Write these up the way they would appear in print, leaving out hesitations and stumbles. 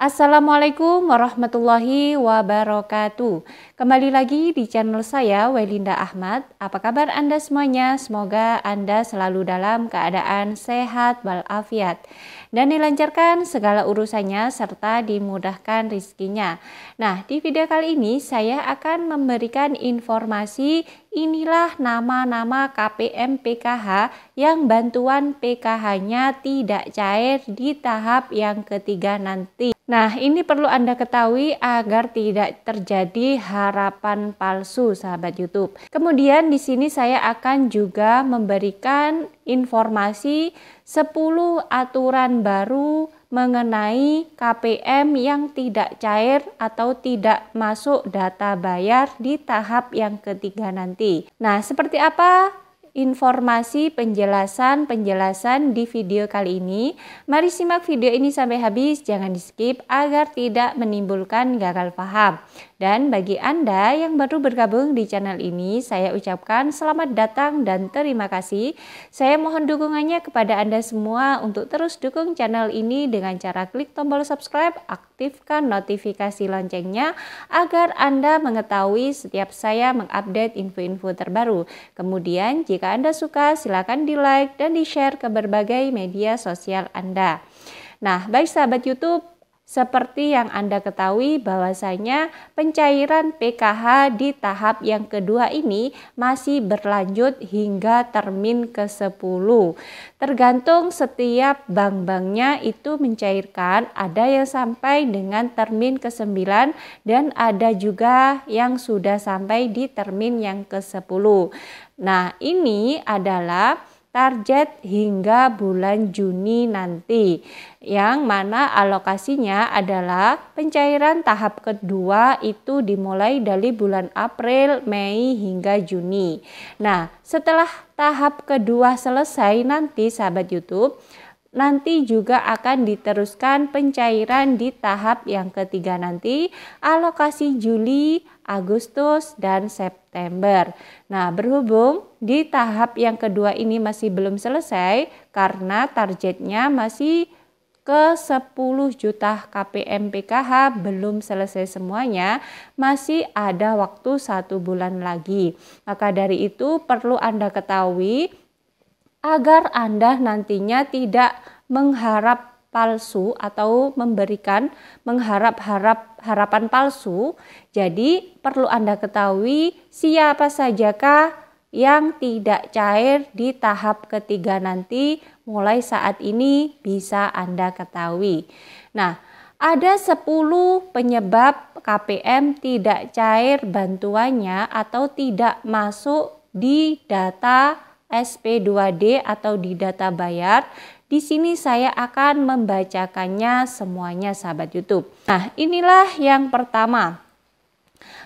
Assalamualaikum warahmatullahi wabarakatuh. Kembali lagi di channel saya, Welinda Ahmad. Apa kabar Anda semuanya? Semoga Anda selalu dalam keadaan sehat walafiat dan dilancarkan segala urusannya serta dimudahkan rizkinya. Nah, di video kali ini saya akan memberikan informasi inilah nama-nama KPM PKH yang bantuan PKH-nya tidak cair di tahap yang ketiga nanti. Nah, ini perlu Anda ketahui agar tidak terjadi harapan palsu, sahabat YouTube. Kemudian di sini saya akan juga memberikan informasi 10 aturan baru mengenai KPM yang tidak cair atau tidak masuk data bayar di tahap yang ketiga nanti. Nah, seperti apa informasi penjelasan di video kali ini? Mari simak video ini sampai habis, jangan di skip agar tidak menimbulkan gagal paham. Dan bagi Anda yang baru bergabung di channel ini, saya ucapkan selamat datang dan terima kasih. Saya mohon dukungannya kepada Anda semua untuk terus dukung channel ini dengan cara klik tombol subscribe, aktifkan notifikasi loncengnya agar Anda mengetahui setiap saya mengupdate info-info terbaru. Kemudian jika Anda suka, silakan di like dan di share ke berbagai media sosial Anda. Nah, baik sahabat YouTube, seperti yang Anda ketahui bahwasanya pencairan PKH di tahap yang kedua ini masih berlanjut hingga termin ke-10. Tergantung setiap bank-banknya itu mencairkan, ada yang sampai dengan termin ke-9 dan ada juga yang sudah sampai di termin yang ke-10. Nah, ini adalah target hingga bulan Juni nanti, yang mana alokasinya adalah pencairan tahap kedua itu dimulai dari bulan April, Mei hingga Juni. Nah, setelah tahap kedua selesai nanti sahabat YouTube, nanti juga akan diteruskan pencairan di tahap yang ketiga nanti, alokasi Juli, Agustus, dan September. Nah, berhubung di tahap yang kedua ini masih belum selesai karena targetnya masih ke 10 juta KPM PKH belum selesai semuanya, masih ada waktu 1 bulan lagi. Maka dari itu perlu Anda ketahui agar Anda nantinya tidak mengharap palsu atau memberikan harapan palsu. Jadi perlu Anda ketahui siapa sajakah yang tidak cair di tahap ketiga nanti, mulai saat ini bisa Anda ketahui. Nah, ada 10 penyebab KPM tidak cair bantuannya atau tidak masuk di data SP2D atau di data bayar. Di sini saya akan membacakannya semuanya sahabat YouTube. Nah, inilah yang pertama.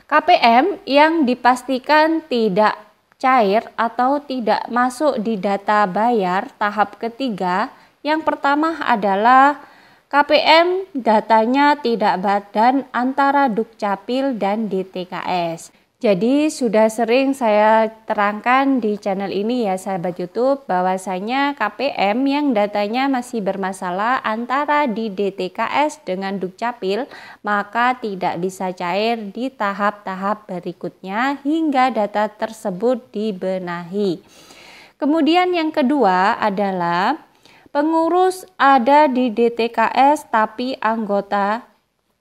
KPM yang dipastikan tidak cair atau tidak masuk di data bayar tahap ketiga. Yang pertama adalah KPM datanya tidak badan antara Dukcapil dan DTKS. Jadi sudah sering saya terangkan di channel ini ya sahabat YouTube bahwasanya KPM yang datanya masih bermasalah antara di DTKS dengan Dukcapil maka tidak bisa cair di tahap-tahap berikutnya hingga data tersebut dibenahi. Kemudian yang kedua adalah pengurus ada di DTKS tapi anggota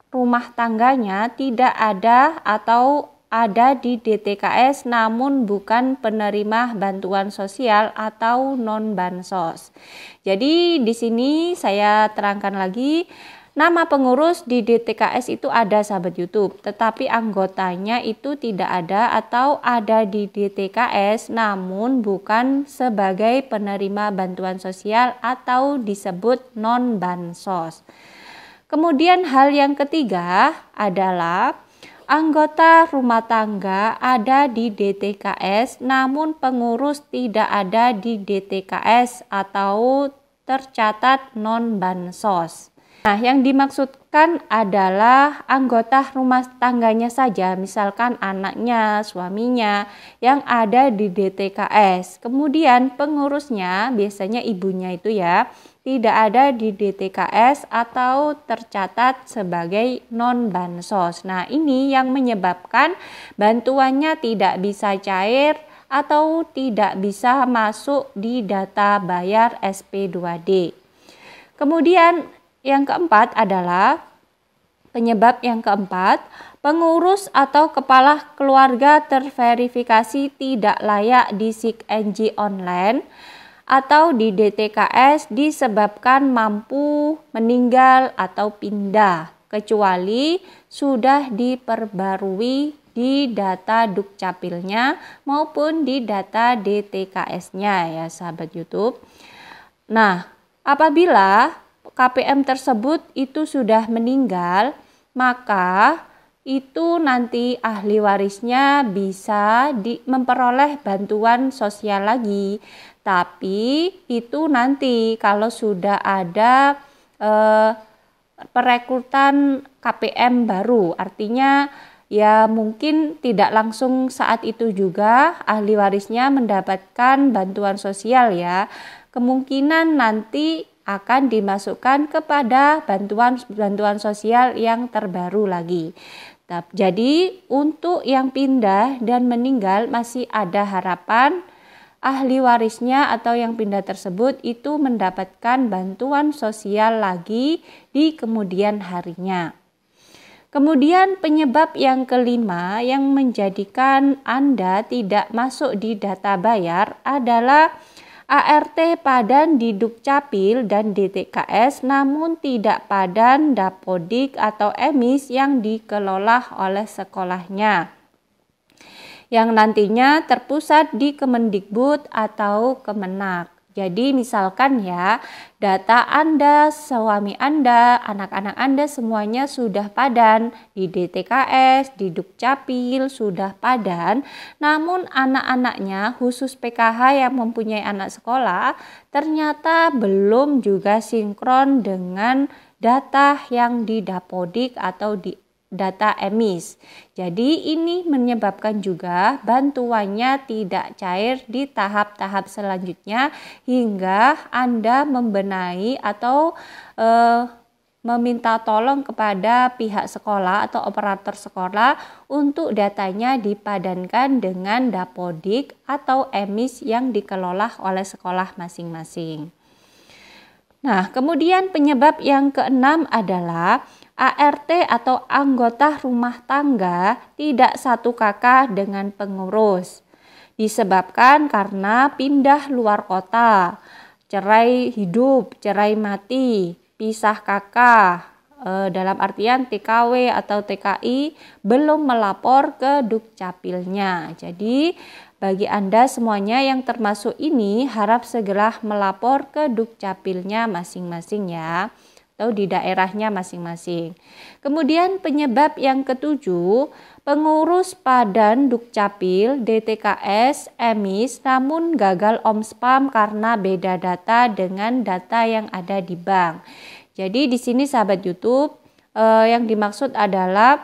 rumah tangganya tidak ada atau ada di DTKS namun bukan penerima bantuan sosial atau non-bansos. Jadi di sini saya terangkan lagi, nama pengurus di DTKS itu ada sahabat YouTube, tetapi anggotanya itu tidak ada atau ada di DTKS namun bukan sebagai penerima bantuan sosial atau disebut non-bansos. Kemudian hal yang ketiga adalah anggota rumah tangga ada di DTKS namun pengurus tidak ada di DTKS atau tercatat non-bansos. Nah, yang dimaksudkan adalah anggota rumah tangganya saja, misalkan anaknya, suaminya yang ada di DTKS. Kemudian pengurusnya, biasanya ibunya itu ya, tidak ada di DTKS atau tercatat sebagai non-bansos. Nah, ini yang menyebabkan bantuannya tidak bisa cair atau tidak bisa masuk di data bayar SP2D. Kemudian yang keempat adalah penyebab yang keempat, pengurus atau kepala keluarga terverifikasi tidak layak di SIKNJ online atau di DTKS disebabkan mampu, meninggal atau pindah, kecuali sudah diperbarui di data Dukcapilnya maupun di data DTKS-nya ya sahabat YouTube. Nah, apabila KPM tersebut itu sudah meninggal, maka itu nanti ahli warisnya bisa memperoleh bantuan sosial lagi. Tapi itu nanti kalau sudah ada perekrutan KPM baru, artinya ya mungkin tidak langsung saat itu juga ahli warisnya mendapatkan bantuan sosial ya. Kemungkinan nanti akan dimasukkan kepada bantuan sosial yang terbaru lagi. Jadi untuk yang pindah dan meninggal masih ada harapan ahli warisnya atau yang pindah tersebut itu mendapatkan bantuan sosial lagi di kemudian harinya. Kemudian penyebab yang kelima yang menjadikan Anda tidak masuk di data bayar adalah ART padan di Dukcapil dan DTKS namun tidak padan Dapodik atau EMIS yang dikelola oleh sekolahnya, yang nantinya terpusat di Kemendikbud atau Kemenak. Jadi misalkan ya, data Anda, suami Anda, anak-anak Anda semuanya sudah padan di DTKS, di Dukcapil sudah padan, namun anak-anaknya khusus PKH yang mempunyai anak sekolah ternyata belum juga sinkron dengan data yang di Dapodik atau di data EMIS. Jadi ini menyebabkan juga bantuannya tidak cair di tahap-tahap selanjutnya hingga Anda membenahi atau meminta tolong kepada pihak sekolah atau operator sekolah untuk datanya dipadankan dengan Dapodik atau EMIS yang dikelola oleh sekolah masing-masing. Nah, kemudian penyebab yang keenam adalah ART atau anggota rumah tangga tidak satu kakak dengan pengurus. Disebabkan karena pindah luar kota, cerai hidup, cerai mati, pisah kakak, dalam artian TKW atau TKI belum melapor ke Dukcapilnya. Jadi bagi Anda semuanya yang termasuk ini harap segera melapor ke Dukcapilnya masing-masing ya, atau di daerahnya masing-masing. Kemudian penyebab yang ketujuh, pengurus padan Dukcapil, DTKS, EMIS namun gagal omspam karena beda data dengan data yang ada di bank. Jadi di sini sahabat YouTube yang dimaksud adalah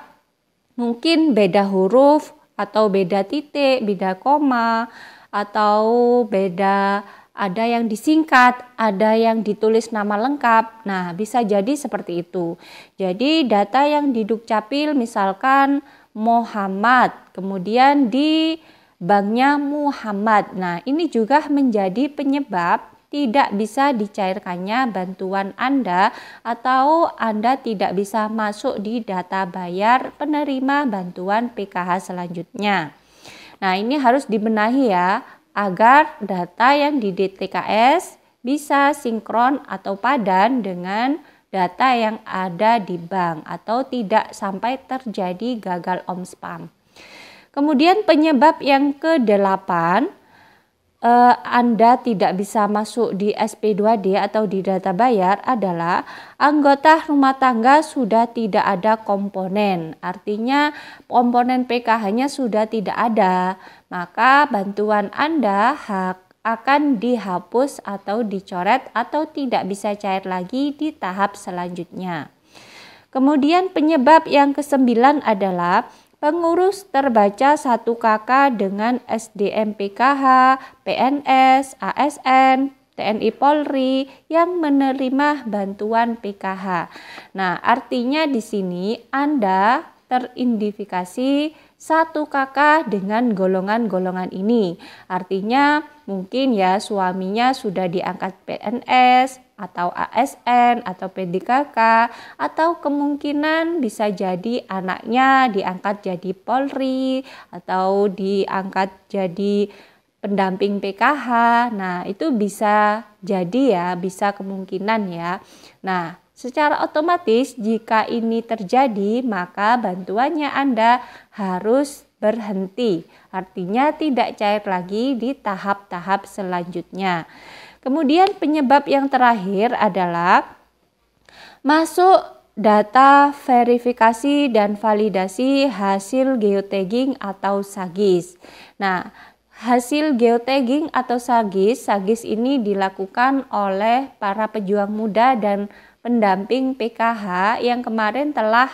mungkin beda huruf atau beda titik, beda koma, atau beda ada yang disingkat, ada yang ditulis nama lengkap. Nah, bisa jadi seperti itu. Jadi data yang di Dukcapil misalkan Muhammad, kemudian di banknya Muhammad. Nah, ini juga menjadi penyebab tidak bisa dicairkannya bantuan Anda atau Anda tidak bisa masuk di data bayar penerima bantuan PKH selanjutnya. Nah, ini harus dibenahi ya, agar data yang di DTKS bisa sinkron atau padan dengan data yang ada di bank atau tidak sampai terjadi gagal omspam. Kemudian penyebab yang ke-8, Anda tidak bisa masuk di SP2D atau di data bayar adalah anggota rumah tangga sudah tidak ada komponen. Artinya komponen PKH-nya sudah tidak ada. Maka bantuan Anda, hak akan dihapus atau dicoret atau tidak bisa cair lagi di tahap selanjutnya. Kemudian penyebab yang ke-9 adalah pengurus terbaca 1KK dengan SDM PKH, PNS, ASN, TNI Polri yang menerima bantuan PKH. Nah, artinya di sini Anda teridentifikasi 1KK dengan golongan-golongan ini. Artinya mungkin ya suaminya sudah diangkat PNS atau ASN atau PDKK, atau kemungkinan bisa jadi anaknya diangkat jadi Polri atau diangkat jadi pendamping PKH. Nah, itu bisa jadi ya, bisa kemungkinan ya. Nah, secara otomatis jika ini terjadi maka bantuannya Anda harus berhenti. Artinya tidak cair lagi di tahap-tahap selanjutnya. Kemudian penyebab yang terakhir adalah masuk data verifikasi dan validasi hasil geotagging atau SAGIS. Nah, hasil geotagging atau SAGIS ini dilakukan oleh para pejuang muda dan pendamping PKH yang kemarin telah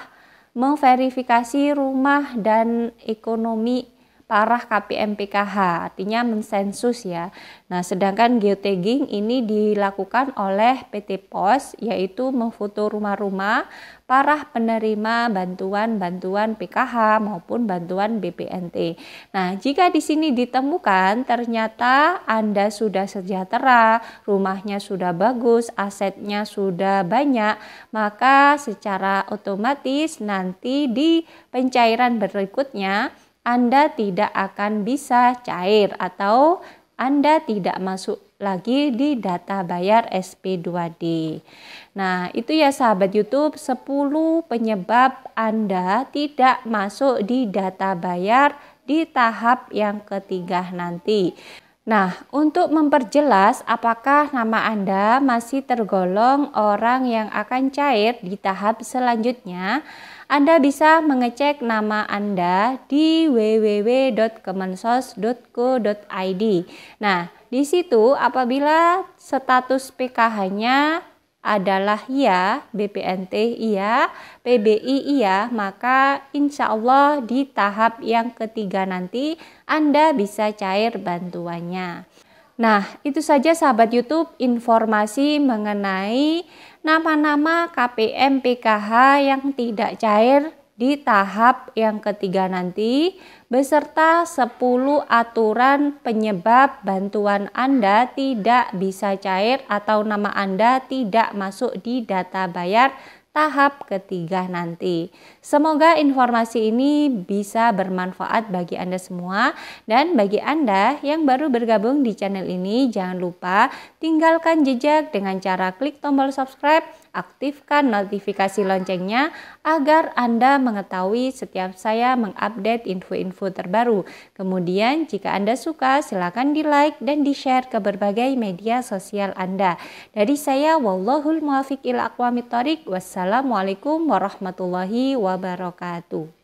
memverifikasi rumah dan ekonomi parah KPM PKH, artinya mensensus ya. Nah, sedangkan geotagging ini dilakukan oleh PT Pos, yaitu memfoto rumah-rumah parah penerima bantuan PKH maupun bantuan BPNT. Nah, jika di sini ditemukan ternyata Anda sudah sejahtera, rumahnya sudah bagus, asetnya sudah banyak, maka secara otomatis nanti di pencairan berikutnya Anda tidak akan bisa cair atau Anda tidak masuk lagi di data bayar SP2D. Nah, itu ya sahabat YouTube 10 penyebab Anda tidak masuk di data bayar di tahap yang ketiga nanti. Nah, untuk memperjelas apakah nama Anda masih tergolong orang yang akan cair di tahap selanjutnya, Anda bisa mengecek nama Anda di www.kemensos.co.id. Nah, di situ apabila status PKH-nya adalah iya, BPNT iya, PBI iya, maka insya Allah di tahap yang ketiga nanti Anda bisa cair bantuannya. Nah, itu saja sahabat YouTube informasi mengenai nama-nama KPM PKH yang tidak cair di tahap yang ketiga nanti, beserta 10 aturan penyebab bantuan Anda tidak bisa cair atau nama Anda tidak masuk di data bayar tahap ketiga nanti. Semoga informasi ini bisa bermanfaat bagi Anda semua, dan bagi Anda yang baru bergabung di channel ini, jangan lupa tinggalkan jejak dengan cara klik tombol subscribe, aktifkan notifikasi loncengnya agar Anda mengetahui setiap saya mengupdate info-info terbaru. Kemudian jika Anda suka silakan di like dan di share ke berbagai media sosial Anda. Dari saya wallahul muwaffiq ila aqwamit thoriq. Wassalamualaikum warahmatullahi wabarakatuh.